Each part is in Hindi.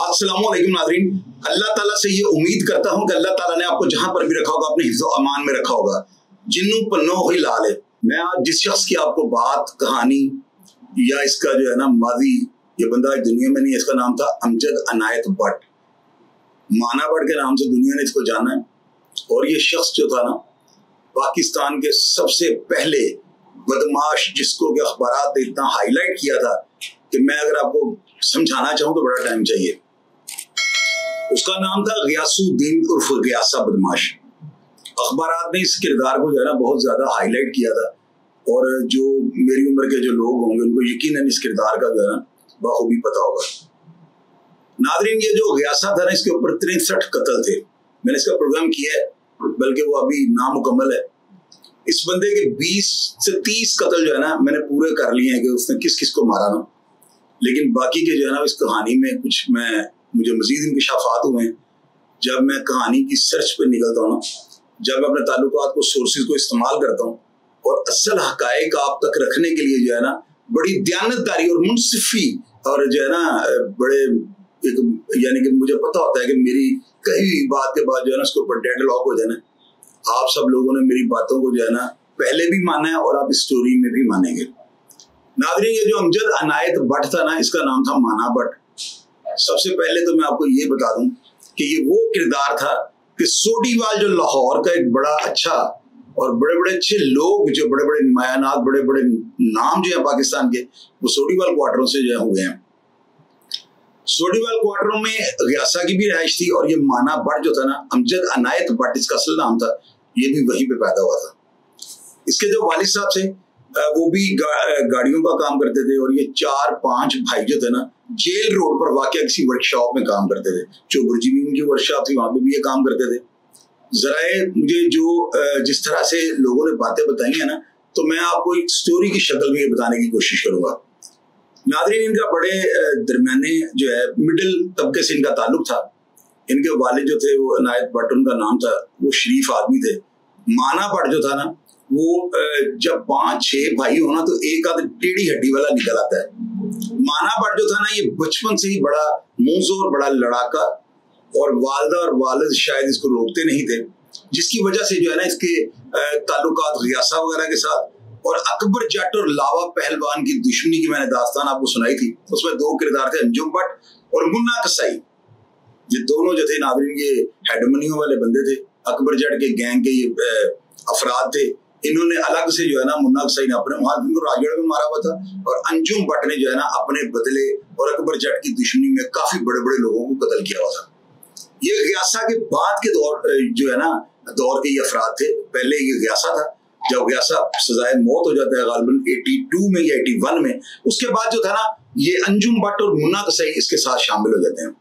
अस्सलामुअलैकुम नाज़रीन, अल्लाह ताला से ये उम्मीद करता हूँ कि अल्लाह ताला ने आपको जहां पर भी रखा होगा अपने हिफ्ज़ और अमान में रखा होगा। जिन्नू पन्नो ही लाल है। मैं आज जिस शख्स की आपको बात, कहानी या इसका जो है ना माजी, ये बंदा दुनिया में नहीं है, इसका नाम था अमजद अनायत भट्ट। माना भट्ट के नाम से दुनिया ने इसको जाना है। और ये शख्स जो था ना, पाकिस्तान के सबसे पहले बदमाश, जिसको कि अखबारात ने इतना हाईलाइट किया था कि मैं अगर आपको समझाना चाहूँ तो बड़ा टाइम चाहिए। उसका नाम था गयासुद्दीन उर्फ गयासा बदमाश। अखबारात ने इस किरदार को जो है ना बहुत ज्यादा हाईलाइट किया था, और जो मेरी उम्र के जो लोग होंगे उनको यकीनन इस किरदार का जो है ना बखूबी पता होगा। नादरीन, ये जो गयासा था ना, इसके ऊपर 63 कत्ल थे। मैंने इसका प्रोग्राम किया है, बल्कि वो अभी नामुकम्मल है। इस बंदे के 20 से 30 कत्ल जो है ना मैंने पूरे कर लिए हैं कि उसने किस किस को मारा ना। लेकिन बाकी के जो है ना इस कहानी में कुछ मुझे मजीद इंकशाफात हुए हैं। जब मैं कहानी की सर्च पे निकलता हूँ ना, जब मैं अपने ताल्लुकात को, सोर्सेज को इस्तेमाल करता हूँ और असल हकायक आप तक रखने के लिए जो है ना बड़ी दयानतदारी और मुनसिफी और जो है ना बड़े यानी कि मुझे पता होता है कि मेरी कई बात के बाद जो है ना उसके ऊपर डेडलॉक हो जाना। आप सब लोगों ने मेरी बातों को जो है ना पहले भी माना है और आप स्टोरी में भी मानेंगे। नाज़रीन, ये जो अमजद अनायत भट्ट था ना, इसका नाम था माना भट्ट। सबसे पहले तो मैं आपको ये बता दूं कि ये वो किरदार था कि सोडीवाल जो लाहौर का एक बड़ा अच्छा और बड़े बड़े अच्छे लोग, जो बड़े बड़े नुमायानात, बड़े बड़े नाम जो है पाकिस्तान के, वो सोडीवाल क्वार्टरों से जो है हुए हैं। सोडीवाल क्वार्टरों में गयासा की भी रहायश थी, और ये माना भट्ट जो था ना, अमजद अनायत भट्ट इसका असल नाम था, ये भी वहीं पे पैदा हुआ था। इसके जो वालिद साहब थे वो भी गाड़ियों का काम करते थे, और ये 4-5 भाई जो थे ना जेल रोड पर वाकई किसी वर्कशॉप में काम करते थे। जो बुर्जीमीन की वर्कशॉप थी वहां पे भी ये काम करते थे। जरा मुझे जो जिस तरह से लोगों ने बातें बताई है ना, तो मैं आपको एक स्टोरी की शक्ल में ये बताने की कोशिश करूंगा। नाज़रीन, इनका बड़े दरमियाने जो है मिडिल तबके से इनका ताल्लुक था। इनके वालिद जो थे वो अनायत भट्ट उनका नाम था, वो शरीफ आदमी थे। माना भट्ट जो था ना, वो जब 5-6 भाई हो ना तो एक आध टेढ़ी हड्डी वाला निकल आता है। माना भट्ट जो था ना, ये बचपन से ही बड़ा मुंहजोर, बड़ा लड़ाका, और वालदा और वालिद शायद इसको रोकते नहीं थे, जिसकी वजह से जो है ना इसके ताल्लुकात गयासा वगैरह के साथ, और अकबर जट और लावा पहलवान की दुश्मनी की मैंने दास्तान आपको सुनाई थी। उसमें 2 किरदार थे, अंजुम भट्ट और मुन्ना कसाई। ये दोनों जो थे नाज़रीन, ये हेडमनियों वाले बंदे थे। अकबर जट के गैंग के ये अफराद थे। इन्होंने अलग से जो है ना, मुन्ना कसाई ने अपने वहां राजगढ़ में मारा हुआ था, और अंजुम भट्ट ने जो है ना अपने बदले और अकबर जट की दुश्मनी में काफी बड़े बड़े लोगों को कत्ल किया हुआ था। ये गयासा के बाद के दौर जो है ना दौर के ये अफराद थे। पहले ये गयासा था, जब गयासा सजाए मौत हो जाता है गालिबन 82 में या 81 में, उसके बाद जो था ना ये अंजुम भट्ट और मुन्ना कसाई इसके साथ शामिल हो जाते हैं।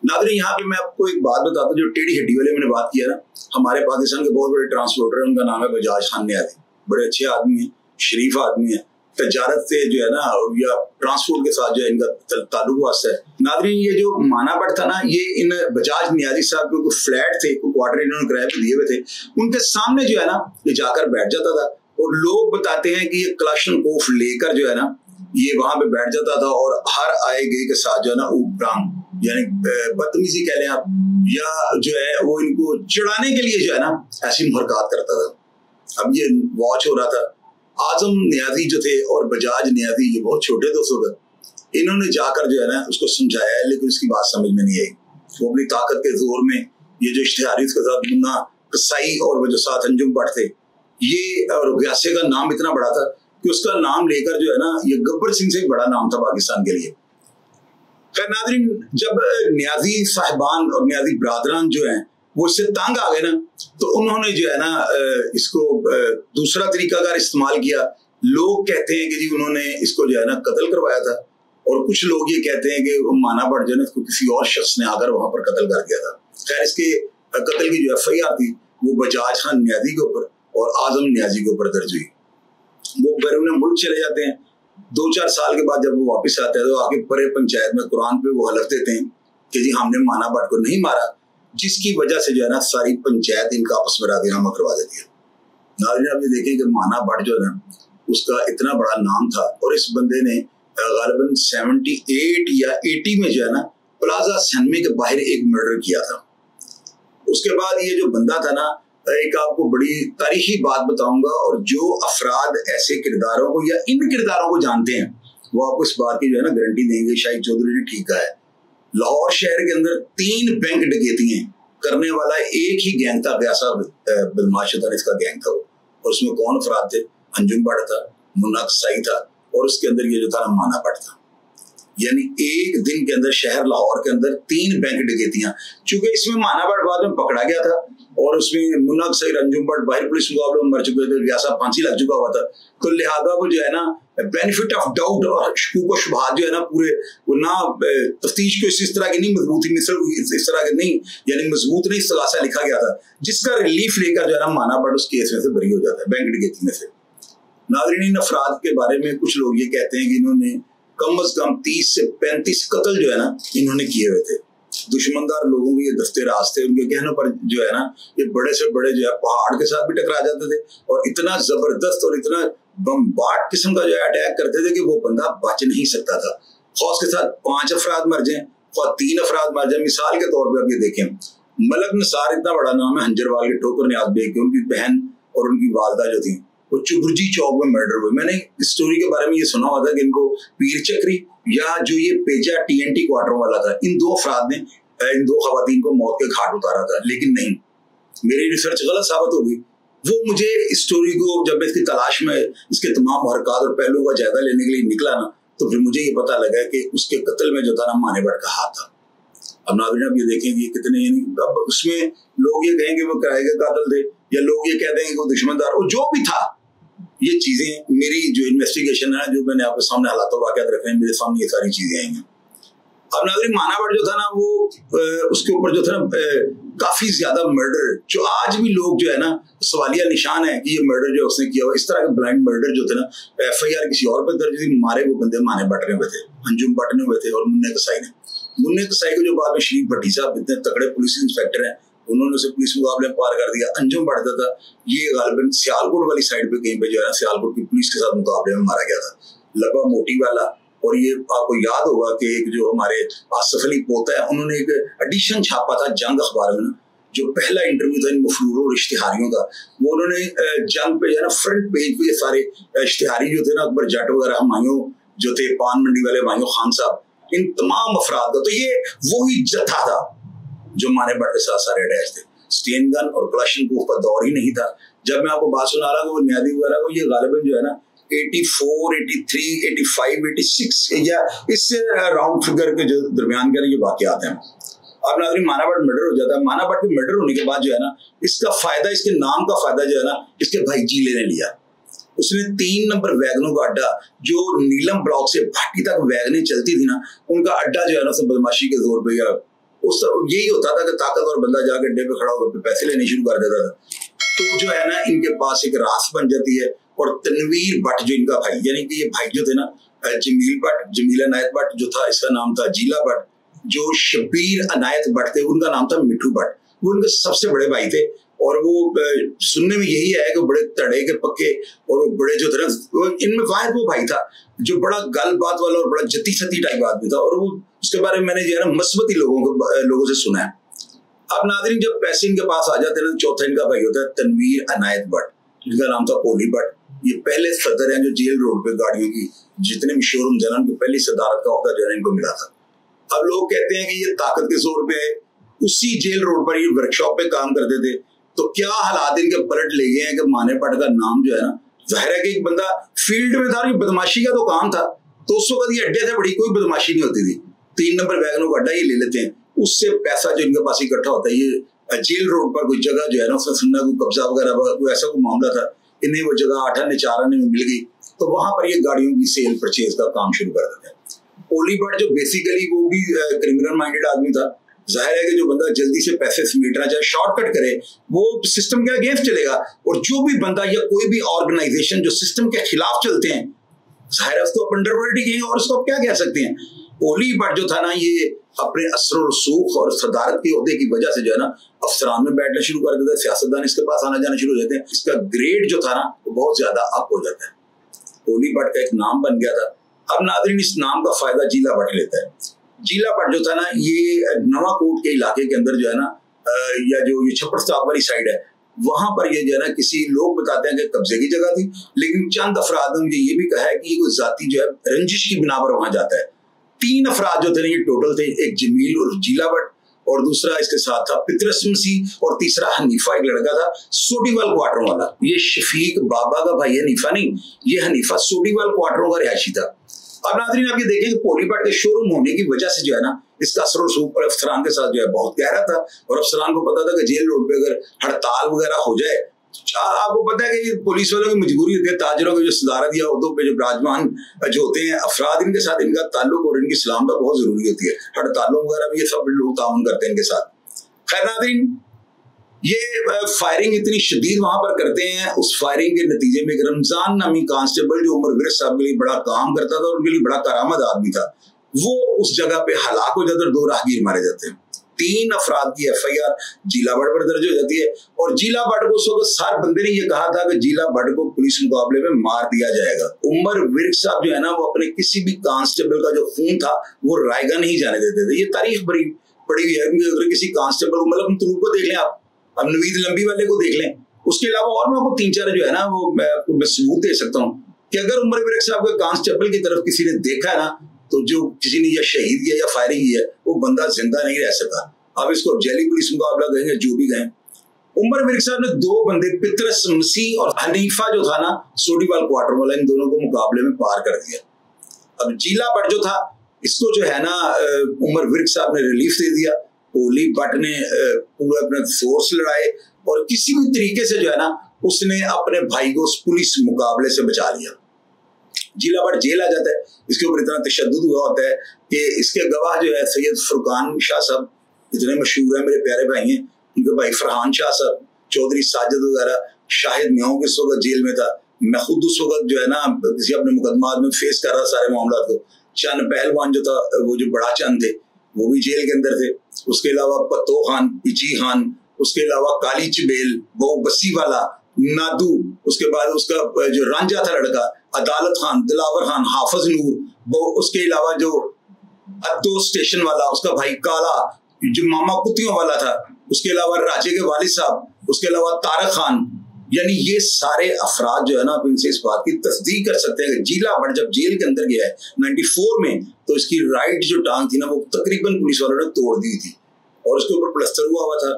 नाज़रीन, यहाँ पे मैं आपको एक बात बताता हूँ। जो टेढ़ी हड्डी वाले मैंने बात किया ना, हमारे पाकिस्तान के बहुत बड़े ट्रांसपोर्टर है, उनका नाम है बजाज खान नियाज़ी। बड़े अच्छे आदमी हैं, शरीफ आदमी है, तजारत से जो है ना या ट्रांसपोर्ट के साथ जो है इनका ताल्लुक वास्ता है। नाज़रीन, ये जो माना भट्ट था ना, ये इन बजाज नियाज़ी साहब के फ्लैट थे, क्वार्टर इन्होंने किराए पे दिए हुए थे, उनके सामने जो है ना ये जाकर बैठ जाता था। और लोग बताते हैं कि ये क्लाशनकोफ लेकर जो है ना ये वहां पे बैठ जाता था, और हर आए गए के साथ जो है ना उपरांग यानी बदतमीजी कह लें आप, या जो है वो इनको चिढ़ाने के लिए जो है ना ऐसी मुहरकत करता था। अब ये वॉच हो रहा था। आजम नियाज़ी जो थे और बजाज नियाज़ी, ये बहुत छोटे थे उस वक्त। इन्होंने जाकर जो है ना उसको समझाया, लेकिन उसकी बात समझ में नहीं आई। वो अपनी ताकत के जोर में ये जो इश्तिहारी उसके साथ मुन्ना कसाई और वो जो साथ अंजुम भट्ट थे, ये और गयासे का नाम इतना बड़ा था कि उसका नाम लेकर जो है ना ये गब्बर सिंह से बड़ा नाम था पाकिस्तान के लिए। खैर नाज़रीन, जब नियाज़ी साहिबान और नियाज़ी बरादरान जो हैं वो इससे तंग आ गए ना, तो उन्होंने जो है ना इसको दूसरा तरीकाकार इस्तेमाल किया। लोग कहते हैं कि जी उन्होंने इसको जो है ना कत्ल करवाया था, और कुछ लोग ये कहते हैं कि माना भट्ट जो है इसको किसी और शख्स ने आकर वहां पर कत्ल कर दिया था। खैर इसके कत्ल की जो FIR थी वो बजाज खान नियाज़ी के ऊपर और आजम नियाज़ी के ऊपर दर्ज हुई। वो बैरून मुल्क चले जाते हैं, 2-4 साल के बाद जब वो वापस आते हैं तो आके परे पंचायत में कुरान पे वो हलफ देते हैं कि जी हमने माना भट्ट को नहीं मारा, जिसकी वजह से जो है ना सारी पंचायत इनका आपस में राजीनामा करवा देती है। नाज़रीन आप ये देखें कि माना भट्ट जो है ना उसका इतना बड़ा नाम था और इस बंदे ने गालिबन 78 या 80 में जो है ना प्लाजा सनमे के बाहर एक मर्डर किया था। उसके बाद ये जो बंदा था ना, एक आपको बड़ी तारीखी बात बताऊंगा, और जो अफराद ऐसे किरदारों को या इन किरदारों को जानते हैं वो आपको इस बात की जो है ना गारंटी देंगे, शाहिद चौधरी ने ठीक कहा है। लाहौर शहर के अंदर 3 बैंक डकैतियां करने वाला एक ही गैंग था, व्यासा बदमाश था, इसका गैंग था वो। और उसमें कौन अफराद थे? अंजुम भट्ट था, मुन्ना कसाई था, और उसके अंदर ये जो था ना माना भट्ट था। यानी एक दिन के अंदर शहर लाहौर के अंदर 3 बैंक डकैतियां। चूंकि इसमें माना भट्ट बाद में पकड़ा गया था और उसमें मुन्ना कसाई, अंजुम भट्ट बाहर पुलिस मुकाबले में मर चुके थे, व्यासा फांसी लग चुका हुआ था, तो लिहाजा वो जो है ना बेनिफिट ऑफ डाउट और शकूक व शुबहात जो है ना पूरे वो ना तफ्तीश को इस तरह की नहीं मजबूत थी, इस तरह की नहीं, यानी मजबूत नहीं सलासा लिखा गया था, जिसका रिलीफ लेकर जो है ना माना भट्ट उस केस में से बरी हो जाता है, बैंक डकैती में से। नाज़रीन इन अफराद के बारे में कुछ लोग ये कहते हैं कि इन्होंने कम अज कम 30 से 35 कत्ल जो है ना इन्होंने किए हुए थे। दुश्मनदार लोगों के ये दस्ते राज थे, उनके कहने पर जो है ना ये बड़े से बड़े जो है पहाड़ के साथ भी टकरा जाते थे और इतना जबरदस्त और इतना बम्बार्ड किस्म का जो है अटैक करते थे कि वो बंदा बच नहीं सकता था। खौफ के साथ 5 अफराद मर जाए और 3 अफराद मर जाए। मिसाल के तौर पर आप ये देखें, मलक निसार इतना बड़ा नाम है, हंजरवाल के ठोकर न्याज बेग के, उनकी बहन और उनकी वालदा जो थी वो चुबुर्जी चौक में मर्डर हुए। मैंने इस स्टोरी के बारे में ये सुना हुआ था कि इनको पीर चक्री या जो ये पेजा TNT क्वार्टर वाला था, इन 2 अफराद ने इन 2 खवातीन को मौत के घाट उतारा था, लेकिन नहीं, मेरी रिसर्च गलत साबित हो गई। वो मुझे इस स्टोरी को जब इसकी तलाश में इसके तमाम हरकत और पहलुओं का जायजा लेने के लिए निकला ना, तो फिर मुझे ये पता लगा कि उसके कत्ल में जो था ना माने भट्ट का हाथ था। अब नाज़रीन आप ये देखेंगे कितने, यानी अब उसमें लोग ये कहेंगे वो किराए के कातिल थे, या लोग ये कहते हैं कि वो दुश्मनदार, और जो भी था, ये चीजें मेरी जो इन्वेस्टिगेशन है, जो मैंने आपके सामने हालात वाक़यात रख रहे हैं, मेरे सामने ये सारी चीजें आएंगी। अब नाज़रीन माना भट्ट जो था ना वो उसके ऊपर जो था ना काफी ज्यादा मर्डर, जो आज भी लोग जो है ना सवालिया निशान है कि ये मर्डर जो उसने किया हुआ, इस तरह के ब्लाइंड मर्डर जो थे ना FIR किसी और पर दर्ज थी, मारे वो बंदे माने भट्ट ने हुए थे, अंजुम भट्ट ने हुए थे और मुन्ने कसाई ने। मुन्ने कसाई को जो बाद में शरीफ भट्टी साहब इतने तगड़े पुलिस इंस्पेक्टर हैं, उन्होंने उसे पुलिस मुकाबले में पार कर दिया। अंजुम भट्ट था ये गालिबन सियालकोट वाली साइड पे कहीं पे जो है सियालकोट की पुलिस के साथ मुकाबले में मारा गया था, लबा मोटी वाला। और ये आपको याद होगा कि एक जो हमारे आसिफ अली पोता है, उन्होंने एक एडिशन छापा था जंग अखबार में ना, जो पहला इंटरव्यू था इन मफरूरों और इश्तिहारियों का, वो उन्होंने जंग पे जो है ना फ्रंट पेज पे ये सारे इश्तिहारी जो थे ना, अकबर जट वगैरह हमायूं जो थे, पान मंडी वाले हमायूं खान साहब, इन तमाम अफराद का, तो ये वही जत्था था जो माने भट्ट के साथ सारे अटैच थे। स्टेन गन और क्लशिनकोफ का दौर ही नहीं था। जब मैं आपको बात सुना रहा हूँ वो न्यादी वगैरह को, ये गालिबन जो है ना 84, 83, 85, 86 या इससे राउंड फिगर के जो दरमियान के ये वाकयात हैं। अब नाज़रीन माना भट्ट मर्डर हो जाता है। माना भट्ट के मर्डर होने के बाद जो है ना इसका फायदा, इसके नाम का फायदा जो है ना इसके भाई जीले ने लिया। उसने 3 नंबर वैगनों का अड्डा, जो नीलम ब्लॉक से भाटी तक वैगनें चलती थी ना, उनका अड्डा जो है ना उसने बदमाशी के जोर पे, या उस यही होता था कि ताकतवर बंदा जाकर अड्डे पे खड़ा होकर पैसे लेने शुरू कर देता था। तो जो है ना इनके पास एक रास बन जाती है। और तनवीर भट्ट जो इनका भाई, यानी कि ये भाई जो थे ना जमील भट्ट, जमील अनायत भट्ट जो था इसका नाम था जीला भट्ट, जो शबीर अनायत भट्ट थे उनका नाम था मिठू भट्ट, वो उनके सबसे बड़े भाई थे। और वो सुनने में यही है कि बड़े तड़े के पक्के, और वो बड़े जो थे ना, इनमें वाहिद वो भाई था जो बड़ा गल बात वाला और बड़ा जती सती टाइप आदमी था। और वो उसके बारे में मैंने जो है ना मस्बती लोगों से सुना है। अब नाज़रीन जब पैसे इनके पास आ जाते हैं ना, चौथा इनका भाई होता है तनवीर अनायत भट्ट, जिनका नाम था पोली भट्ट। ये पहले सदर हैं जो जेल रोड पे गाड़ियों की जितने भी शोरूम थे ना, उनकी पहली सदारत का ओहदा जो है इनको मिला था। अब लोग कहते हैं कि ये ताकत के जोर पे उसी जेल रोड पर ये वर्कशॉप पे काम करते थे, तो क्या हालात इनके पलट ले गए हैं कि माने भट्ट का नाम जो है ना, जाहिर है कि एक बंदा फील्ड में था, बदमाशी का तो काम था, तो उस वक्त ये अड्डे से बड़ी कोई बदमाशी नहीं होती थी। 3 नंबर वैगनों का अड्डा ये ले लेते हैं, उससे पैसा जो इनके पास इकट्ठा होता है, ये जेल रोड पर कोई जगह जो है ना उसका सुनना कोई कब्जा वगैरह कोई ऐसा कोई मामला था, इन्हें वो जगह 8 आने 4 आने में मिल गई, तो वहां पर ये गाड़ियों की सेल परचेज का काम शुरू कर देते हैं। पोली भट्ट जो बेसिकली वो भी क्रिमिनल माइंडेड आदमी था, जाहिर है कि जो बंदा जल्दी से पैसे समेटना चाहे, शॉर्टकट करे, वो सिस्टम के अगेंस्ट चलेगा। और जो भी बंदा या कोई भी ऑर्गेनाइजेशन जो सिस्टम के खिलाफ चलते हैं, जाहिर है उसको अंडरवर्ल्ड ही कहेंगे, और उसको आप क्या कह सकते हैं। पोली भट्ट जो था ना, ये अपने असर रसूख और सदारत के ओहदे की वजह से जो है ना अफसरान में बैठना शुरू कर देता है, सियासतदान इसके पास आना जाना शुरू हो जाते हैं, इसका ग्रेड जो था ना वो बहुत ज्यादा अप हो जाता है। पोली भट्ट का एक नाम बन गया था। अब नाज़रीन इस नाम का फायदा जीला भट्ट लेता है। जीला भट्ट जो था ना, ये नवाकोट के इलाके के अंदर जो है ना, या जो ये छप्पर साहब वाली साइड है, वहां पर ये जो है ना, किसी लोग बताते हैं कि कब्जे की जगह थी, लेकिन चंद अफराद ने मुझे ये भी कहा है कि ये कोई जाती जो है रंजिश की बिना पर वहां जाता है। 3 अफराद जो थे ये टोटल थे, एक जमील और जीला भट्ट, और दूसरा इसके साथ था पितरस मसीह, और तीसरा हनीफा एक लड़का था सोडीवाल क्वार्टर वाला। ये शफीक बाबा का भाई हनीफा नहीं, ये हनीफा सोडीवाल क्वार्टरों का रिहायशी था। अब नाज़रीन आप ये देखें कि पोली भट्ट के शोरूम होने की वजह से जो है ना, इसका असर रसूख पर अफसरान के साथ जो है बहुत गहरा था, और अफसरान को पता था कि जेल रोड पे अगर हड़ताल वगैरह हो जाए, आपको पता है कि पुलिस वालों की मजबूरी होती है, ताजरों के जो सदारत या उहदों पे जो विराजमान जो होते हैं अफराद, इनके साथ इनका ताल्लुक और इनकी सलामत बहुत जरूरी होती है। हड़तालों वगैरह में ये सब लोग ताउन करते हैं इनके साथ। खैर नाज़रीन, ये फायरिंग इतनी शदीद वहां पर करते हैं, उस फायरिंग के नतीजे में एक रमजान नामी कांस्टेबल जो उमर विरक साहब के लिए बड़ा काम करता था और उनके लिए बड़ा करामत आदमी था, वो उस जगह पे हलाक हो जाता है, 2 राहगीर मारे जाते हैं। 3 अफराद की FIR जीला भट्ट पर दर्ज हो जाती है, और जीला भट्ट को उस वक्त सार बंदे ने ये कहा था कि जीला भट्ट को पुलिस मुकाबले में मार दिया जाएगा। उमर विरक साहब जो है ना, वो अपने किसी भी कांस्टेबल का जो खून था वो रायगा नहीं जाने देते थे। ये तारीख बड़ी पड़ी हुई है, अगर किसी कांस्टेबल को, मतलब तुरुप को देख लें आप, अब नवीद लंबी वाले को देख लें, उसके अलावा और मैं आपको 3-4 जो है ना वो मैं सबूत दे सकता हूँ कि अगर उमर विरक साहब के कांस्टेबल की तरफ किसी ने देखा है ना, तो जो किसी ने या शहीद किया या फायरिंग की है, वो बंदा जिंदा नहीं रह सका। अब इसको जेली पुलिस मुकाबला कहेंगे, जो भी कहें। उमर विरक साहब ने 2 बंदे पितरस मसीह और हनीफा जो था ना सोडीवाल क्वार्टर वाला, इन दोनों को मुकाबले में पार कर दिया। अब जीला भट्ट जो था, इसको जो है ना उमर विरक साहब ने रिलीफ दे दिया। पोली भट्ट ने पूरा अपने फोर्स लड़ाए, और किसी भी तरीके से जो है ना उसने अपने भाई को उस पुलिस मुकाबले से बचा लिया। जीला भट्ट जेल आ जाता है। इसके ऊपर इतना तशद्दुद हुआ होता है कि इसके गवाह जो है सैयद फुरकान शाह साहब, इतने मशहूर है, मेरे प्यारे भाई हैं, उनके भाई फरहान शाह साहब, चौधरी साजिद वगैरह, शाहिद न्योंग इस वक्त जेल में था। मैं खुद उस वक्त जो है ना किसी अपने मुकदमात में फेस कर रहा सारे मामला को। चंद पहलवान जो था, वो जो बड़ा चंद थे, वो भी जेल के अंदर थे। उसके अलावा पत्तो खान, पिची खान, उसके अलावा काली चबेल, बहु बस्सी वाला, नादू, उसके बाद उसका जो रांझा था लड़का, अदालत खान, दिलावर खान, हाफिज नूर, उसके अलावा जो अद्दो स्टेशन वाला, उसका भाई काला, जो मामा कुतियों वाला था, उसके अलावा राजे के वालिद साहब, उसके अलावा तारक खान, यानी ये सारे अफराद जो है ना, आप इनसे इस बात की तस्दीक कर सकते हैं कि जीला भट्ट जब जेल के अंदर गया है 94 में, तो इसकी राइट जो टांग थी ना, वो तकरीबन पुलिस वालों ने तोड़ दी थी, और उसके ऊपर प्लास्टर हुआ था,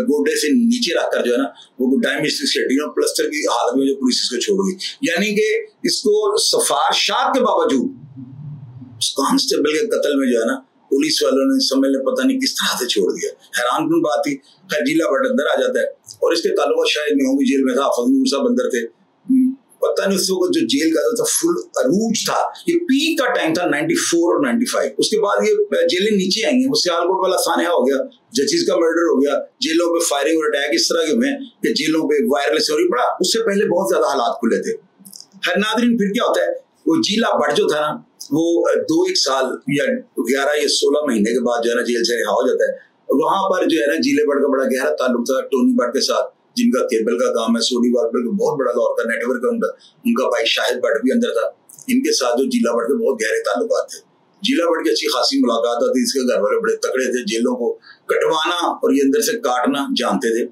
गोडे से नीचे रखकर जो है ना, वो डायमेस्टिक प्लास्टर की हालत में जो पुलिस इसको छोड़ गई। यानी कि इसको सिफारिशात के बावजूद उस कांस्टेबल के कत्ल में जो है ना, पुलिस वालों ने समझ ले पता नहीं किस तरह से छोड़ दिया। हैरानकुन बात थी। खैर जीला भट्ट अंदर आ जाता है, और इसके ताल्लुक शायद न्योंगी जेल में था, हाफिज नूर साहब अंदर थे, पता नहीं उस वक्त जो जेल का था फुल अरूज था। ये पीक का टाइम था 94 और 95। उसके बाद ये जेलें नीचे आई हैं, वो सियालकोट वाला सानहा हो गया, जजीज का मर्डर हो गया, जेलों पे फायरिंग और अटैक इस तरह के हुए कि जेलों पे वायरलेस हो रही बड़ा। उससे पहले बहुत ज्यादा हालात खुले थे। हर नादरीन फिर क्या होता है, वो जीला भट्ट जो था ना, वो 2-1 साल या 11 या 16 महीने के बाद जो है ना जेल से रिहा हो जाता है। वहां पर जो है ना जीले भट्ट का बड़ा गहरा ताल्लुक था टोनी भट्ट के साथ, जिनका केबल का काम है, सोडीवाल पर बहुत बड़ा दौर का नेटवर्क है उनका भाई शाहिद भट्ट भी अंदर था। इनके साथ जो जीला भट्ट के बहुत गहरे ताल्लुकात थे। जीला भट्ट की अच्छी खासी मुलाकात होती, इसके घर वाले बड़े तकड़े थे, जेलों को कटवाना और ये अंदर से काटना जानते थे।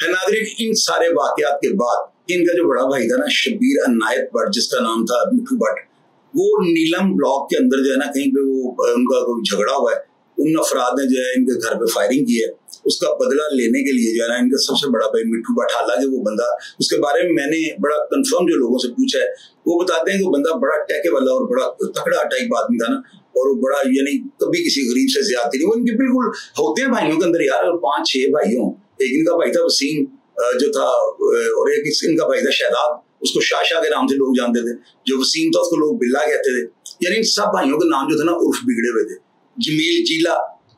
नाज़रीन, इन सारे वाकयात के बाद इनका जो बड़ा भाई था ना शबीर अनायत भट्ट, जिसका नाम था मिठू भट्ट, वो नीलम ब्लॉक के अंदर जो है ना कहीं पे वो उनका कोई झगड़ा हुआ है, उन अफराद ने जो है इनके घर पे फायरिंग की है। उसका बदला लेने के लिए जो है ना इनका सबसे बड़ा भाई मिठू भट्ट, हालांकि वो बंदा, उसके बारे में मैंने बड़ा कंफर्म जो लोगों से पूछा है, वो बताते हैं कि वो बंदा बड़ा टैके वाला और बड़ा तकड़ा टाइप आदमी था ना, और वो बड़ा यानी कभी किसी गरीब से ज्यादती नहीं। वो इनके बिल्कुल होते हैं भाइयों के अंदर यार, 5-6 भाई हों। एक इनका भाई था वसीम जो था, और एक इनका भाई था शहजाद, उसको शाशा के नाम से लोग जानते थे। जो वसीम था उसको लोग बिल्ला कहते थे। यानी इन सब भाइयों के नाम जो थे ना उर्फ बिगड़े हुए थे। जमील जीला,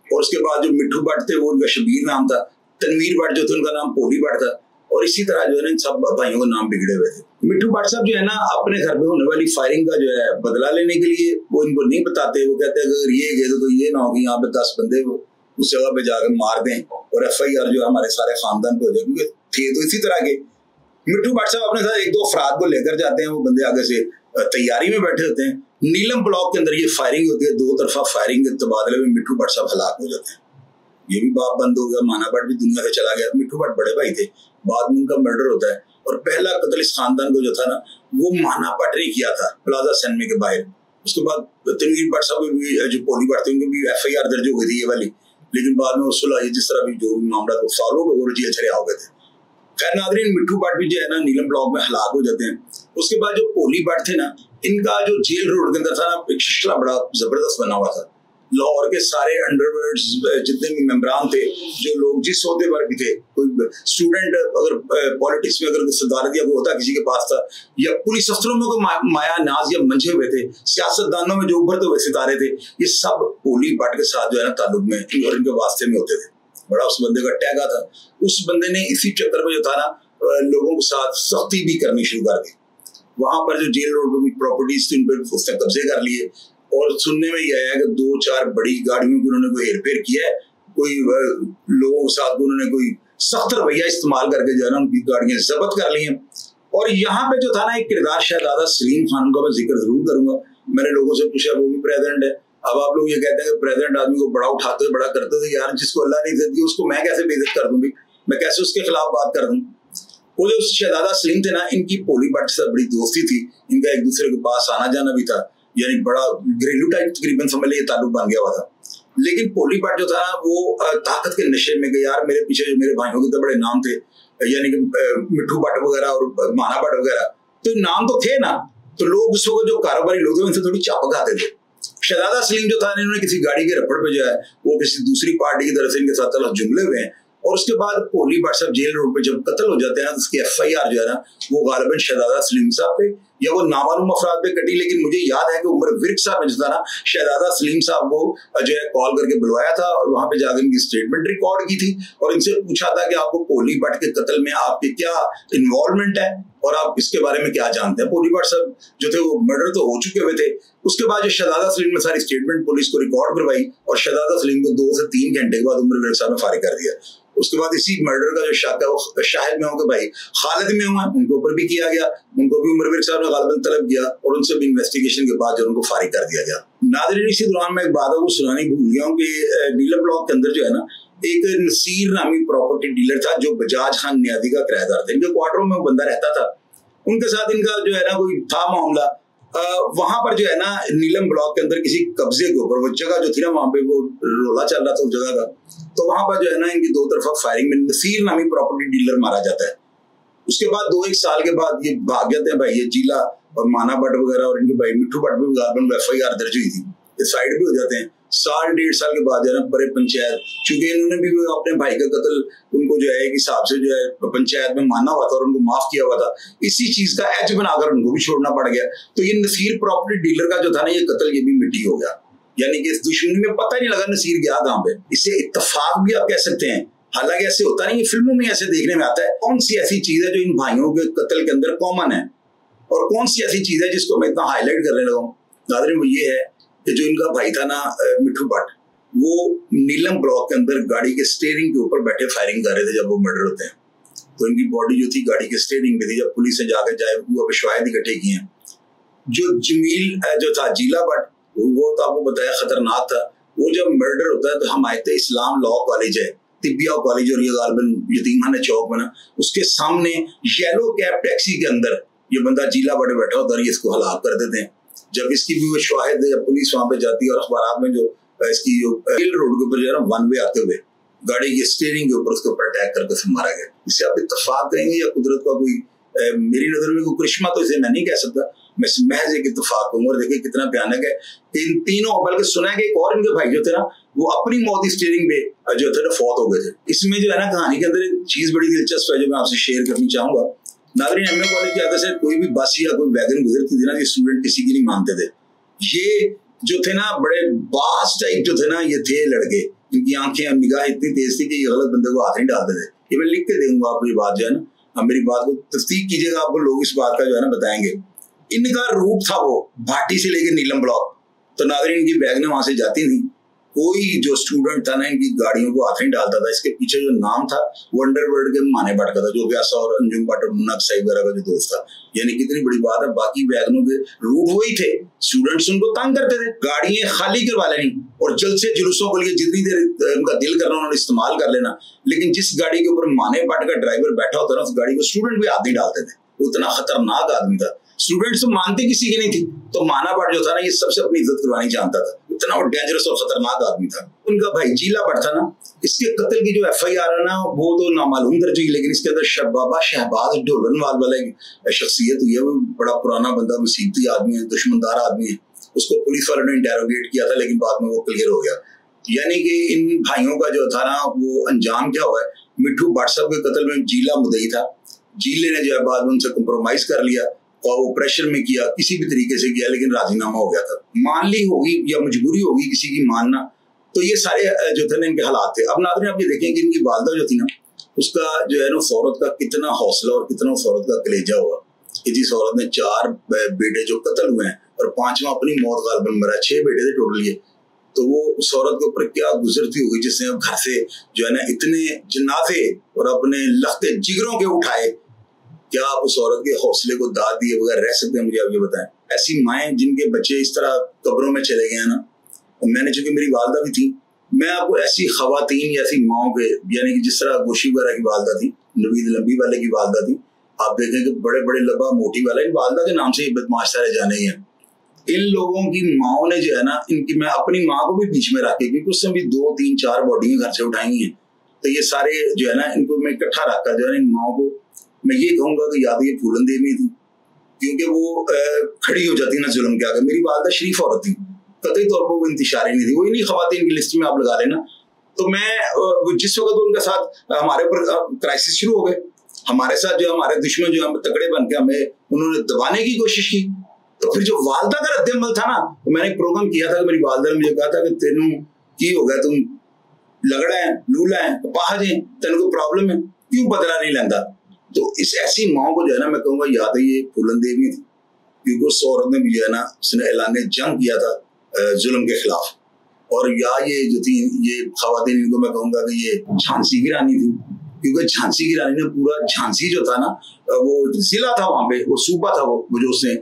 और उसके बाद जो मिठू भट्ट थे वो उनका शबीर नाम था। तनवीर भट्ट जो थे उनका नाम पोली भट्ट था, और इसी तरह जो है ना इन सब भाइयों के नाम बिगड़े हुए थे। मिट्ठू भट्ट साहब जो है ना अपने घर पे होने वाली फायरिंग का जो है बदला लेने के लिए वो इनको नहीं बताते। वो कहते हैं अगर ये गए तो ये ना हो कि यहाँ पे 10 बंदे वो उस जगह पे जाकर मार दें और FIR जो है हमारे सारे खानदान पे हो जाए, क्योंकि थे तो इसी तरह के। मिट्ठू भट्ट साहब अपने साथ 1-2 अफराद को लेकर जाते हैं, वो बंदे आगे से तैयारी में बैठे होते हैं। नीलम ब्लॉक के अंदर ये फायरिंग होती है, 2 तरफा फायरिंग के तबादले में मिट्ठू भट्ट साहब हलाक हो जाते हैं। ये भी बाप बंद हो गया, माना भट्ट भी दुनिया से चला गया। मिट्ठू भट्ट बड़े भाई थे, बाद में उनका मर्डर होता है और पहला कत्ल इस खानदान को जो था ना वो माना भट्ट ने किया था प्लाजा सैनमे के बाहर। उसके बाद तनवीर भट्ट साहब भी जो पोली भट्ट थे उनकी भी FIR दर्ज हो गई थी ये वाली, लेकिन बाद में सुलह जिस तरह भी जो भी मामला तो सॉल्व हो गया, जेल चले हो गए थे। खैर नाज़रीन, मिट्ठू भट्ट भी जो है ना नीलम ब्लॉक में हलाक हो जाते हैं। उसके बाद जो पोली भट्ट थे ना, इनका जो जेल रोड के अंदर था ना एक शिशला बड़ा जबरदस्त बना हुआ था। लाहौर के सारे अंडरवर्ल्ड्स जितने भी मेंबरान थे, जो लोग जिस ओहदे पर भी थे, कोई स्टूडेंट अगर पॉलिटिक्स में अगर सदारत या वो होता किसी के पास था, या पुलिस अफसरों में कोई माया नाज या मंझे हुए थे, सियासतदानों में जो उभरते हुए सितारे थे, ये सब पोली भट्ट के साथ जो है ना ताल्लुक में और इनके वास्ते में होते थे। बड़ा उस बंदे का टैगा था। उस बंदे ने इसी चक्कर में जो था ना लोगों के साथ सख्ती भी करनी शुरू कर दी। वहां पर जो जेल रोड पे कुछ प्रॉपर्टीज थी उन पर उसने कब्जे कर लिए और सुनने में यह आया कि 2-4 बड़ी गाड़ियों की उन्होंने कोई हेरफेर किया है, कोई लोगों के साथ उन्होंने कोई सख्त रवैया इस्तेमाल करके जो है ना उनकी गाड़ियां जब्त कर ली हैं। और यहाँ पे जो था ना एक किरदार शहजादा सलीम खान का मैं जिक्र जरूर करूंगा। मैंने लोगों से पूछा, वो भी प्रेसिडेंट है। अब आप लोग ये कहते हैं कि प्रेसिडेंट आदमी को बड़ा उठाते बड़ा करते थे, यार जिसको अल्लाह ने इज्जत दी उसको मैं कैसे बेइज्जत कर दूं भी, मैं कैसे उसके खिलाफ बात कर दूं। वो जो शहजादा सलीम थे ना, इनकी पोली भट्ट से बड़ी दोस्ती थी, इनका एक दूसरे के पास आना जाना भी था, यानी बड़ा घरेलू टाइप तकरीबन समझ लीजिए ताल्लुक बन गया हुआ था। लेकिन पोली भट्ट जो था वो ताकत के नशे में गए। यार मेरे पीछे जो मेरे भाइयों के तो बड़े नाम थे, यानी कि मिट्ठू भट्ट वगैरह और माना भट्ट वगैरह, तो नाम तो थे ना, तो लोग उस वक्त जो कारोबारी लोग थे उनसे थोड़ी चाप खाते थे। शहजादा सलीम जो था इन्होंने किसी गाड़ी के रपड़ पे जो है वो किसी दूसरी पार्टी की तरफ से इनके साथ जुमले हुए हैं। और उसके बाद पोली भट्ट साहब जेल रोड पे जब कत्ल हो जाते हैं तो उसकी FIR जो है ना वो गालिबन शहजादा सलीम साहब पे या वो नामालूम अफराद पे कटी। लेकिन मुझे याद है कि उमर विर्क साहब ने जो था ना शहजादा सलीम साहब को जो है कॉल करके बुलवाया था और वहां पे जाकर इनकी स्टेटमेंट रिकॉर्ड की थी और इनसे पूछा था कि आपको पोली भट्ट के कत्ल में आपके क्या इन्वॉल्वमेंट है और आप इसके बारे में क्या जानते हैं। पोली भट्ट साहब जो थे वो मर्डर तो हो चुके हुए थे। उसके बाद जो शहजादा सलीम ने सारी स्टेटमेंट पुलिस को रिकॉर्ड करवाई और शहजादा सलीम को 2 से 3 घंटे के बाद उमर विर्क साहब ने फारिग कर दिया। उसके बाद इसी मर्डर का जो शक है वो शाहिद में होगा भाई खालिद में हुआ, उनके ऊपर भी किया गया, उनको भी उमर विर्क साहब ने गालिबन तलब किया और उनसे भी इन्वेस्टिगेशन के बाद जो उनको फारिग कर दिया गया। नाज़रीन, इसी दौरान मैं एक बात आपको सुनानी भूल गया हूँ कि नीलम ब्लॉक के अंदर जो है ना एक नसीर नामी प्रॉपर्टी डीलर था जो बजाज खान नियादी का किराएदार था। इनके क्वार्टरों में बंदा रहता था, उनके साथ इनका जो है ना कोई था मामला। वहां पर जो है ना नीलम ब्लॉक के अंदर किसी कब्जे के ऊपर वो जगह जो थी ना वहां पे वो रोला चल रहा था उस जगह का, तो वहां पर जो है ना इनकी 2 तरफा फायरिंग में नसीर नामी प्रॉपर्टी डीलर मारा जाता है। उसके बाद 2-1 साल के बाद ये भाग जाते हैं भाई, ये जीला और माना भट्ट वगैरह और इनके भाई मिट्ठू भट्ट भी गालिबन FIR दर्ज हुई थी, ये साइड भी हो जाते हैं। 1.5 साल के बाद जो है ना बड़े पंचायत, चूंकि इन्होंने भी अपने भाई का कत्ल उनको जो है एक हिसाब से जो है पंचायत में माना हुआ था और उनको माफ किया हुआ था, इसी चीज का एज बनाकर उनको भी छोड़ना पड़ गया। तो ये नसीर प्रॉपर्टी डीलर का जो था ना ये कत्ल ये भी मिट्टी हो गया, यानी कि इस दुश्मनी में पता ही नहीं लगा नसीर गया कहाँ पे। इसे इत्तेफाक भी आप कह सकते हैं, हालांकि ऐसे होता नहीं, ये फिल्मों में ऐसे देखने में आता है। कौन सी ऐसी चीज है जो इन भाइयों के कत्ल के अंदर कॉमन है और कौन सी ऐसी चीज है जिसको मैं इतना हाईलाइट करने लगा हूँ नाज़रीन, वो ये है कि जो इनका भाई था ना मिट्ठू भट्ट, वो नीलम ब्लॉक के अंदर गाड़ी के स्टीयरिंग के ऊपर बैठे फायरिंग कर रहे थे जब वो मर्डर होते हैं। तो इनकी बॉडी जो थी गाड़ी के स्टीयरिंग पे थी। जब पुलिस ने जाकर जाए वो शवायद इकट्ठे किए हैं। जो जमील जो था जीला भट्ट, वो तो आपको बताया खतरनाक था। वो जब मर्डर होता है तो हमायत इस्लाम लॉ कॉलेज है, तिब्बिया कॉलेज, और ये गालिबन यतीमखाना चौक बना, उसके सामने येलो कैब टैक्सी के अंदर ये बंदा जीला भट्ट बैठा होता है, इसको हलाक कर देते हैं। जब इसकी भी वो शवाहिद जब पुलिस वहां पे जाती है और अखबार में जो इसकी जो हिल रोड के ऊपर जो है ना 1 वे आते हुए गाड़ी के स्टीयरिंग के ऊपर उसके ऊपर अटैक करके फिर मारा गया। इससे आप इत्तेफाक करेंगे या कुदरत का कोई मेरी नजर में कोई करिश्मा तो इसे मैं नहीं कह सकता, मैं महज एक इत्तेफाक कहूंगा। और देखिए कितना भयानक है, इन तीनों, बल्कि सुना है कि एक और इनके भाई जो थे ना वो अपनी मौत स्टीयरिंग पे जो थे ना फौत हो गए थे। इसमें जो है ना कहानी के अंदर एक चीज बड़ी दिलचस्प है जो मैं आपसे शेयर करनी चाहूंगा। नाज़रीन, एमए कॉलेज के आगे से कोई भी बस या कोई वैगन गुजरती थी ना, ये स्टूडेंट किसी की नहीं मानते थे। ये जो थे ना बड़े बास टाइप जो थे ना ये थे लड़के, इनकी आंखें और निगाह इतनी तेज थी कि ये गलत बंदे को हाथ नहीं डालते थे। ये मैं लिख के दूंगा आपको ये बात जो है ना, अब मेरी बात को तस्दीक कीजिएगा, आपको लोग इस बात का जो है ना बताएंगे। इनका रूट था वो भाटी से लेकर नीलम ब्लॉक, तो नाज़रीन इनकी वैगनें वहां से जाती थी। कोई जो स्टूडेंट था ना इनकी गाड़ियों को हाथ नहीं डालता था। इसके पीछे जो नाम था वो अंडरवर्ल्ड के माने भट्ट का था, जो व्यासा और अंजुम भट्ट और मुन्ना साहिब वगैरह का जो दोस्त था। यानी कितनी बड़ी बात है, बाकी वैगनों के रूट वही थे, स्टूडेंट्स उनको तंग करते थे, गाड़ियां खाली करवा लेनी और जल्द से जुलूसों के लिए जितनी देर उनका दिल करना उन्होंने इस्तेमाल कर लेना। लेकिन जिस गाड़ी के ऊपर माने भट्ट का ड्राइवर बैठा होता ना, उस गाड़ी को स्टूडेंट भी हाथ नहीं डालते थे। उतना खतरनाक आदमी था। स्टूडेंट्स तो मानते किसी की नहीं थी, तो माना भट्ट जो था ना ये सबसे अपनी इज्जत करवानी जानता था। इतना वो डेंजरस और खतरनाक आदमी था। उनका भाई जीला भट्ट था ना, इसके कत्ल की जो FIR है ना वो तो नामालूम दर्ज हुई, लेकिन इसके अंदर बाबा शहबाज ढोलनवाल वाला एक शख्सियत हुई है। वो बड़ा पुराना बंदा, मुसीबती आदमी है, दुश्मनदार आदमी है। उसको पुलिस वालों ने इंटेरोगेट किया था, लेकिन बाद में वो क्लियर हो गया। यानी कि इन भाइयों का जो था ना वो अंजाम क्या हुआ है, मिट्ठू भट्ट साहब के कत्ल में जीला मुद्दई था। जीले ने जो है बाद में उनसे कंप्रोमाइज कर लिया और वो प्रेशर में किया, किसी भी तरीके से किया, लेकिन राजीनामा हो गया था। मान ली होगी या मजबूरी होगी किसी की मानना, तो ये सारे जो थे ना इनके हालात थे। अब नाज़रीन आप ये देखें कि इनकी वालदा जो थी ना, उसका जो है ना उस औरत का कितना हौसला और कितना उस औरत का कलेजा हुआ कि जिस औरत ने 4 बेटे जो कत्ल हुए हैं और 5वां अपनी मौत गालबन मरा, 6 बेटे थे टोटल ये, तो वो उस औरत के ऊपर क्या गुजरती होगी जिसने अब घर से जो है ना इतने जनाजे और अपने लखते जिगरों के उठाए। क्या आप उस औरत के हौसले को दाद दिए बगैर रह सकते हैं? मुझे आप ये बताएं। ऐसी माएं जिनके बच्चे इस तरह कब्रों में चले गए हैं ना, और मैंने चूंकि मेरी वालदा भी थी, मैं आपको ऐसी खवातीन या ऐसी माओं के, यानी कि जिस तरह गोशी वगैरह की वालदा थी, नवीद लंबी वाले की वालदा थी, आप देखें कि बड़े बड़े लबा मोटी वाला, इन वालदा के नाम से ये बदमाश सारे जाने ही हैं। इन लोगों की माओं ने जो है ना, इनकी, मैं अपनी माँ को भी बीच में रख के, क्योंकि उसने भी 2, 3, 4 बॉडी घर से उठाई हैं, तो ये सारे जो है ना इनको मैं इकट्ठा रखकर जो है इन माओं को मैं ये कहूंगा कि या तो ये फूलन देवी थी, क्योंकि वो खड़ी हो जाती ना जुल्म के आगे। मेरी वालदा शरीफ औरत थी, कतई तौर पर वो इंतशारी नहीं थी, वो इन्हीं खवातीन की लिस्ट में आप लगा लेना। तो मैं जिस वक्त उनके साथ हमारे ऊपर क्राइसिस शुरू हो गए, हमारे साथ जो हमारे दुश्मन जो हम तगड़े बन के हमें उन्होंने दबाने की कोशिश की, तो फिर जो वालदा का रद्द-ए-अमल था ना, तो मैंने एक प्रोग्राम किया था कि मेरी वालदा ने मुझे कहा था कि तेनू की हो गया, तुम लगड़ा है, लूला है, पाहज है, तेन को प्रॉब्लम है, क्यों बदला नहीं लेंदा? तो इस ऐसी माओ को जो है ना मैं कहूंगा या तो ये फूलन देवी थी, क्योंकि उस औरत ने भी जो है ना उसने ऐलान जंग किया था जुल्म के खिलाफ, और या ये जो थी ये खवातीन, इनको मैं कहूंगा कि ये झांसी की रानी थी, क्योंकि झांसी की रानी ने पूरा झांसी जो था ना वो जिला था वहां पे, वो सूबा था, वो जो उसने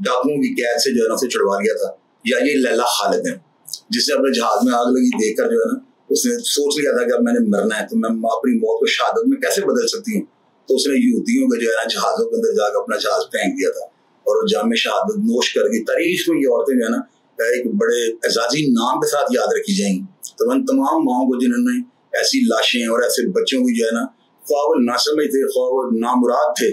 डाकुओं की कैद से जो है ना उसे छुड़वा लिया था। या ये लैला खालिद है जिसने अपने जहाज में आग लगी देखकर जो है ना उसने सोच लिया था कि अब मैंने मरना है, तो मैं अपनी मौत को शहादत में कैसे बदल सकती हूँ। तो उसने यहूदियों के जो है ना जहाजों के अंदर जाकर अपना जहाज फेंक दिया था और वो जाम में शहादत नोश करके तारीख में ये औरतें जो है ना एक बड़े एजाजी नाम के साथ याद रखी जाएंगी। तो उन तमाम माओं को जिन्होंने ऐसी लाशें और ऐसे बच्चों की जो है ना ख्वाह वो नासमझ थे, ख्वाह वो नामुराद थे,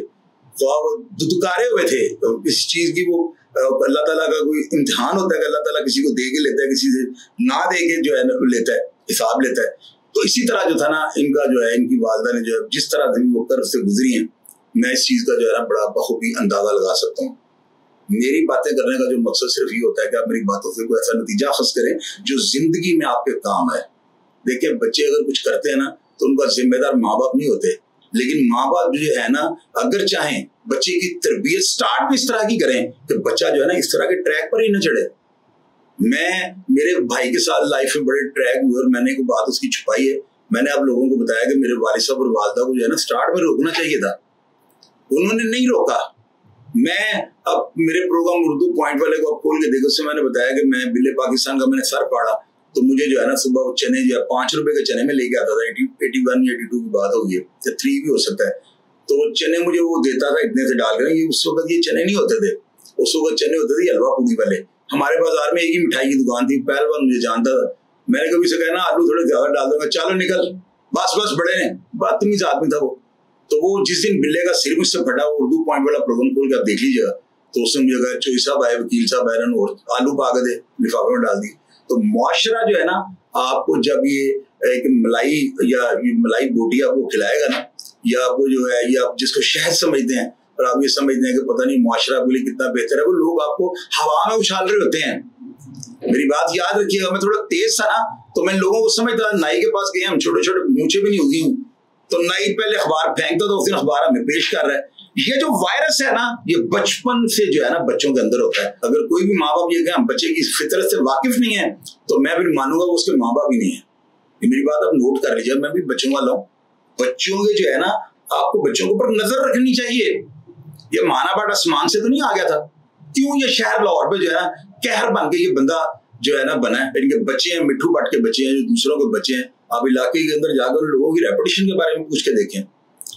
ख्वाह वो दुदकारे हुए थे, तो इस चीज की वो अल्लाह ताला का कोई इम्तिहान होता है कि अल्लाह ताला किसी को दे के लेता है, किसी से ना दे के जो है ना लेता है, हिसाब लेता है। तो इसी तरह जो था ना इनका जो है, इनकी वालदा ने जो है जिस तरह से वो कर्ज से गुजरी हैं, मैं इस चीज का जो है ना बड़ा बखूबी अंदाजा लगा सकता हूँ। मेरी बातें करने का जो मकसद सिर्फ ये होता है कि आप मेरी बातों से कोई ऐसा नतीजा खस करें जो जिंदगी में आपके काम है। देखिए बच्चे अगर कुछ करते हैं ना तो उनका जिम्मेदार माँ बाप नहीं होते, लेकिन माँ बाप जो है ना अगर चाहें बच्चे की तरबियत स्टार्ट भी इस तरह की करें कि बच्चा जो है ना इस तरह के ट्रैक पर ही न चढ़े। मैं मेरे भाई के साथ लाइफ में बड़े ट्रैक हुए और मैंने एक बात उसकी छुपाई है। मैंने आप लोगों को बताया कि मेरे वालिद साहब और वालदा को जो है ना स्टार्ट में रोकना चाहिए था, उन्होंने नहीं रोका। मैं अब मेरे प्रोग्राम उर्दू पॉइंट वाले को खोल के देखो, उससे मैंने बताया कि मैं बिल्ले पाकिस्तान का मैंने सर फाड़ा, तो मुझे जो है ना सुबह वो चने जो है 5 रुपए के चने में लेके आता था। 81 या 82 की बात होगी, 3 भी हो सकता है। तो वो चने मुझे वो देता था इतने से डाल कर, ये उस वक्त ये चने नहीं होते थे, उस वक्त चने होते थे हलवा पूरी वाले। हमारे बाजार में एक ही मिठाई की दुकान थी, पहलवान मुझे जानता था। मैंने कभी से कहा ना आलू थोड़े ज्यादा डाल दूंगा, चलो निकल, बस बस बड़े ने, बदतमीज आदमी था वो। तो वो जिस दिन बिल्ले का सिर मुझसे फटा, वो उर्दू पॉइंट वाला प्रोग्राम खोल कर देख लीजिएगा, तो उसने मुझे कहा चोई साहब आए, वकील साहब आए, और आलू पाग दे लिफाफे में डाल दी। तो मुआशरा जो है ना आपको जब ये एक मलाई या मलाई बोटी आपको खिलाएगा ना, या आपको जो है ये आप जिसको शहद समझते हैं और आप ये समझते हैं कि पता नहीं मुआशरा आपके लिए कितना बेहतर है, वो लोग आपको हवा में उछाल रहे होते हैं। मेरी बात याद रखिएगा, मैं थोड़ा तेज था ना तो मैं लोगों को समझता, नाई के पास गए हम, छोटे छोटे मूंछें भी नहीं होगी हूँ, तो नाइट पहले अखबार फेंकता तो उस दिन अखबार हमें पेश कर रहा है। ये जो वायरस है ना, ये बचपन से जो है ना बच्चों के अंदर होता है। अगर कोई भी माँ बाप ये कहे बच्चे की फितरत से वाकिफ नहीं है, तो मैं फिर मानूंगा वो उसके माँ बाप ही नहीं है। ये मेरी बात आप नोट कर लीजिए, मैं भी बच्चों वाला हूँ। बच्चों के जो है ना, आपको बच्चों के ऊपर नजर रखनी चाहिए। ये माना बाट आसमान से तो नहीं आ गया था। क्यों ये शहर लाहौर पे जो है ना कहर बन के ये बंदा जो है ना बना है। इनके बच्चे हैं, मिट्ठू भट्ट के बच्चे हैं, जो दूसरों के बच्चे हैं। आप इलाके के अंदर जाकर लोगों की रेपुटेशन के बारे में पूछ के देखें,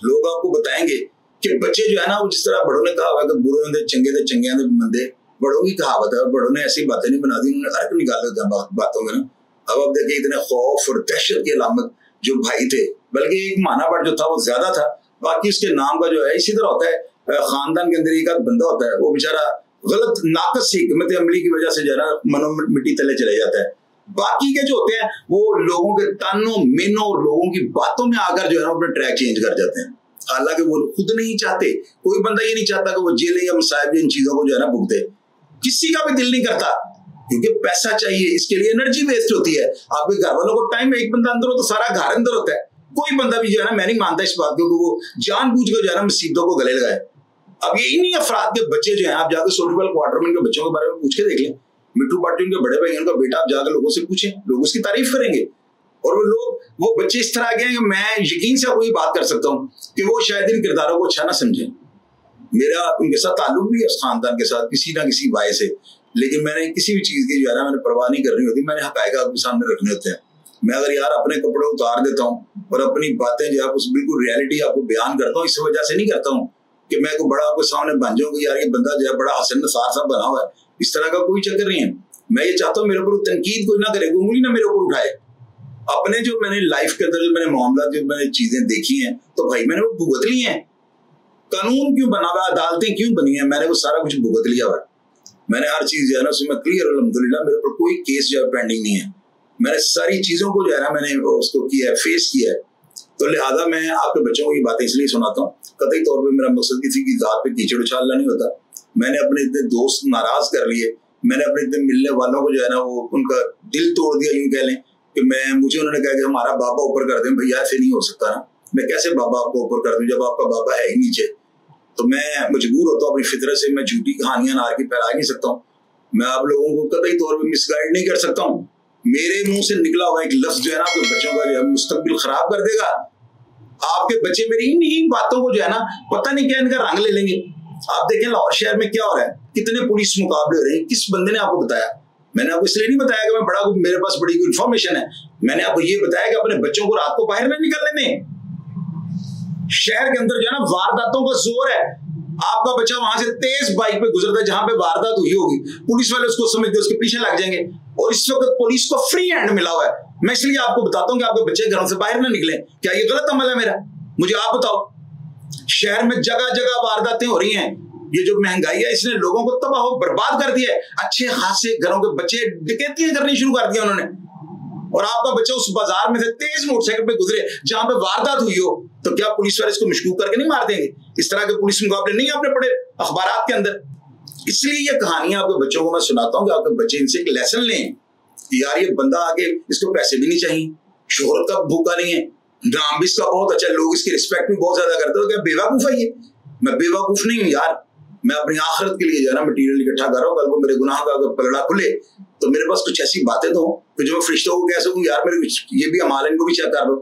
लोग आपको बताएंगे कि बच्चे जो है ना, वो जिस तरह बड़ों ने कहा कि बुरे होंगे चंगे थे, चंगे थे मंदे, बड़ों की कहावत है। बड़ों ने ऐसी बातें नहीं बना दी, उन्होंने अर्क निकाल दिया बातों में ना। अब आप देखिए इतने खौफ और दहशत की अलामत जो भाई थे, बल्कि एक माना भट्ट जो था वो ज्यादा था। बाकी उसके नाम का जो है इसी तरह होता है, खानदान के अंदर एक आध बंदा होता है, वो बेचारा गलत नाकस सी हिकमत अमली की वजह से जो है ना मनो मिट्टी तले चले जाता है। बाकी के जो होते हैं वो लोगों के तानों मेनों और लोगों की बातों में आकर जो है ना अपने ट्रैक चेंज कर जाते हैं। हालांकि वो खुद नहीं चाहते, कोई बंदा ये नहीं चाहता कि वो जेल या मुसाहिब इन चीजों को जो है ना भुगते। किसी का भी दिल नहीं करता, क्योंकि पैसा चाहिए, इसके लिए एनर्जी वेस्ट होती है। आपके घर वालों को टाइम, एक बंदा अंदर हो तो सारा घर अंदर होता है। कोई बंदा भी जो है ना, मैं नहीं मानता इस बात को कि वो जानबूझ कर जो है ना मुसीबतों को गले लगाए। अब ये इन्हीं अफराद के बच्चे जो है, आप जाकर सोलवेल क्वार्टर में इनके बच्चों के बारे में पूछ के देख लें। मिट्ठू भट्ट उनके बड़े भाई, उनका बेटा, आप जाकर लोगों से पूछें, लोग उसकी तारीफ करेंगे। और वो लोग, वो बच्चे इस तरह के हैं कि मैं यकीन से आपको ये बात कर सकता हूँ कि वो शायद इन किरदारों को अच्छा ना समझें। मेरा उनके साथ ताल्लुक भी है, उस खानदान के साथ, किसी ना किसी वाय से। लेकिन मैंने किसी भी चीज की जो है ना मैंने परवाह नहीं करनी होती, मैंने हकायक आपके सामने रखने होते हैं। मैं अगर यार अपने कपड़े उतार देता हूँ और अपनी बातें जो है उस बिल्कुल रियलिटी आपको बयान करता हूँ, इस वजह से नहीं करता हूँ कि मैं को बड़ा आपके सामने बन जाऊँ कि यार ये बंदा जो है बड़ा हसन नसार सा बना हुआ है। इस तरह का कोई चक्कर नहीं है। मैं ये चाहता हूँ मेरे ऊपर तनकीद कोई ना करे, उंगली ना मेरे ऊपर उठाए। अपने जो मैंने लाइफ के अंदर जो मैंने मामला, जो मैंने चीजें देखी हैं, तो भाई मैंने वो भुगत ली हैं। कानून क्यों बना हुआ, अदालतें क्यों बनी है, मैंने वो सारा कुछ भुगत लिया हुआ। मैंने हर चीज जो है ना उसमें क्लियर, अल्हम्दुलिल्लाह मेरे ऊपर कोई केस जो है पेंडिंग नहीं है। मैंने सारी चीजों को जो है ना मैंने उसको किया है, फेस किया है। तो लिहाजा मैं आपके बच्चों को ये बातें इसलिए सुनाता हूँ, कतई तौर पे मेरा मकसद किसी की जात पे कीचड़ उछालना नहीं होता। मैंने अपने इतने दोस्त नाराज कर लिए, मैंने अपने इतने मिलने वालों को जो है ना वो उनका दिल तोड़ दिया, यूं कह लें कि मुझे उन्होंने कहा कि हमारा बाबा ऊपर कर दें। भैया ऐसे नहीं हो सकता ना, मैं कैसे बाबा आपको ऊपर कर दूं जब आपका बाबा है ही नीचे। तो मैं मजबूर होता हूँ अपनी फितरत से, मैं झूठी कहानियां नार की फैला नहीं सकता हूँ। मैं आप लोगों को कतई तौर पर मिसगाइड नहीं कर सकता हूँ। मेरे मुंह से निकला हुआ एक लफ्ज जो है ना आपके बच्चों का जो है मुस्तकबिल खराब कर देगा। आपके बच्चे मेरी इन बातों को जो है ना पता नहीं क्या इनका रंग ले लेंगे। आप देखें लाहौर शहर में क्या हो रहा है, कितने पुलिस मुकाबले हो रहे हैं, किस बंदे ने आपको बताया? मैंने आपको इसलिए नहीं बताया कि मैं बड़ा, मेरे पास बड़ी कोई इन्फॉर्मेशन है। मैंने आपको ये बताया कि अपने बच्चों को रात को बाहर न निकलने में। शहर के अंदर जो है ना वारदातों का जोर है। आपका बच्चा वहां से तेज बाइक पे गुजरता है, जहां पे वारदात हुई होगी, पुलिस वाले उसको समझते उसके पीछे लग जाएंगे। और इस वक्त पुलिस को फ्री हैंड मिला हुआ है। मैं इसलिए आपको बताता हूँ कि आपके बच्चे घरों से बाहर ना निकले। क्या ये गलत अमल है मेरा? मुझे आप बताओ। शहर में जगह जगह वारदातें हो रही हैं। ये जो महंगाई है इसने लोगों को तबाह बर्बाद कर दिया है। अच्छे खासे घरों के बच्चे डकैतियां करनी शुरू कर दिया उन्होंने। और आपका बच्चा उस बाजार में से तेज मोटरसाइकिल पे गुजरे जहां पे वारदात हुई हो, तो क्या पुलिस वाले इसको मशकूक करके नहीं मार देंगे? इस तरह के पुलिस मुकाबले नहीं आपने पढ़े अखबारात के अंदर? इसलिए ये कहानियां आपके बच्चों को मैं सुनाता हूँ कि आपके बच्चे इनसे एक लेसन लें कि यार ये बंदा आगे, इसको पैसे भी नहीं चाहिए, शोहरत का भूखा नहीं है, नाम भी इसका बहुत अच्छा, लोग इसकी रिस्पेक्ट भी बहुत ज्यादा करते हो। क्या बेवकूफ है ये? मैं बेवकूफ नहीं हूँ यार। मैं अपनी आखिरत के लिए जो है ना मटीरियल इकट्ठा कर रहा हूँ। कल को मेरे गुनाह का अगर पलड़ा खुले तो मेरे पास कुछ ऐसी बातें तो हो जो मैं फरिश्तों को कह सकूं यार मेरे ये भी अमाल, इनको भी चेक कर लो।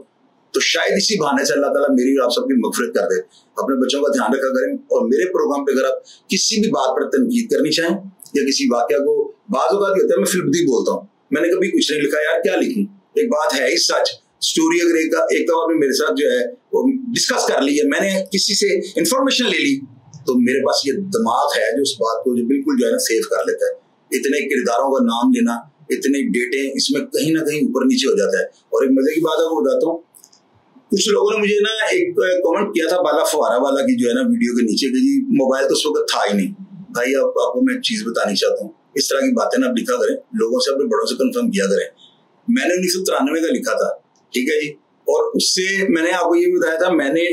तो शायद इसी बहाने से अल्लाह ताला मेरी और आप सबकी मगफिरत कर दे। अपने बच्चों का ध्यान रखा करें। और मेरे प्रोग्राम पे अगर आप किसी भी बात पर तनकीद करनी चाहें या किसी वाकया को, बाज़ औक़ात होता है मैं फिल्मदी बोलता हूँ, मैंने कभी कुछ नहीं लिखा यार, क्या लिखूं? एक बात है ही सच, स्टोरी अगर एक दफा मेरे साथ जो है वो डिस्कस कर ली है, मैंने किसी से इंफॉर्मेशन ले ली, तो मेरे पास ये दिमाग है जो उस बात को जो बिल्कुल जो है ना सेव कर लेता है। इतने किरदारों का नाम लेना, इतने डेटे, इसमें कहीं ना कहीं ऊपर नीचे हो जाता है। और एक मजे की बात आपको बताता हूँ, कुछ लोगों ने मुझे ना एक कमेंट किया था बाला फवारा वाला की जो है ना वीडियो के नीचे कि जी मोबाइल तो उस वक्त था ही नहीं। भाई आपको मैं एक चीज बतानी चाहता हूँ, इस तरह की बातें ना लिखा करें, लोगों से अपने बड़ों से कंफर्म किया करें। मैंने 1993 का लिखा था, ठीक है जी, और उससे मैंने आपको ये भी बताया था, मैंने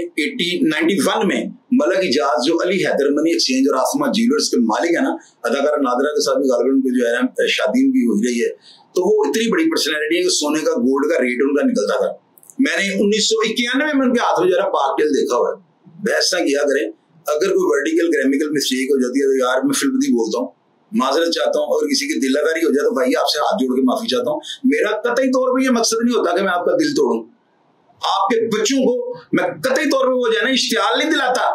91 में मलक इजाज जो अली हैदर मनी एक्सचेंज और आसमा ज्वेलर्स के मालिक है ना, अदाकारा नादरा के साथ भी गालिबन पे जो है ना शादी भी हो रही है, तो वो इतनी बड़ी पर्सनैलिटी है कि सोने का गोल्ड का रेट उनका निकलता था। मैंने 1991 में उनके हाथ में जरा पार्टियल देखा हुआ है। बहस ना किया करें, अगर कोई वर्टिकल ग्रामेटिकल मिस्टेक हो जाती है तो यार मैं फिल्म नहीं बोलता हूँ, माजरत चाहता हूँ। और किसी की दिलादारी हो जाए तो भाई आपसे हाथ जोड़ के माफी चाहता हूँ। मेरा कतई तौर पर यह मकसद नहीं होता कि मैं आपका दिल तोड़ूं। आपके बच्चों को मैं कतई तौर पर वो जो है ना इश्तियाल नहीं दिलाता,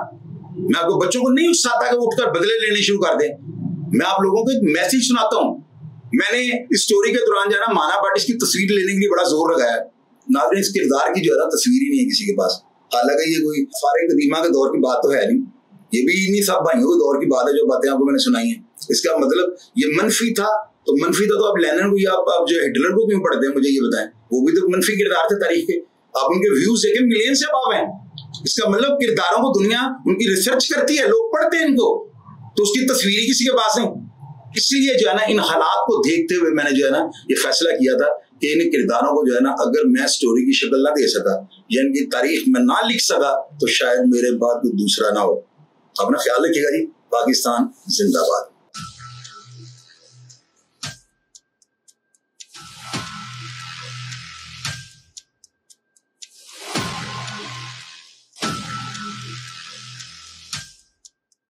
मैं आपको बच्चों को नहीं उकसाता कि वो उठकर बदले लेने शुरू कर दें। मैं आप लोगों को एक मैसेज सुनाता हूँ। मैंने इस स्टोरी के दौरान जो है ना माना पार्टिस की तस्वीर लेने के लिए बड़ा जोर लगाया। नाज़रीन, इस किरदार की जो है ना तस्वीर ही नहीं है किसी के पास। हालांकि ये कोई फारिग कदीमा के दौर की बात तो है नहीं, ये भी इन्हीं सब भाइयों के दौर की बात है जो बातें आपको मैंने सुनाई है। इसका मतलब ये मनफी था तो मनफी था, तो आप लेनिन को या आप जो हिटलर को क्यों पढ़ते हैं, मुझे ये बताएं। वो भी तो मनफी किरदार थे तारीख के। आप उनके व्यूज देखें, मिलियन से अबाव हैं। इसका मतलब किरदारों को दुनिया उनकी रिसर्च करती है, लोग पढ़ते हैं इनको, तो उसकी तस्वीर किसी के पास नहीं। इसलिए जो है ना इन हालात को देखते हुए मैंने जो है ना ये फैसला किया था कि इन किरदारों को जो है ना अगर मैं स्टोरी की शक्ल ना दे सका या इनकी तारीख में ना लिख सका तो शायद मेरे बाद कोई दूसरा ना हो। अपना ख्याल रखिएगा जी। पाकिस्तान जिंदाबाद।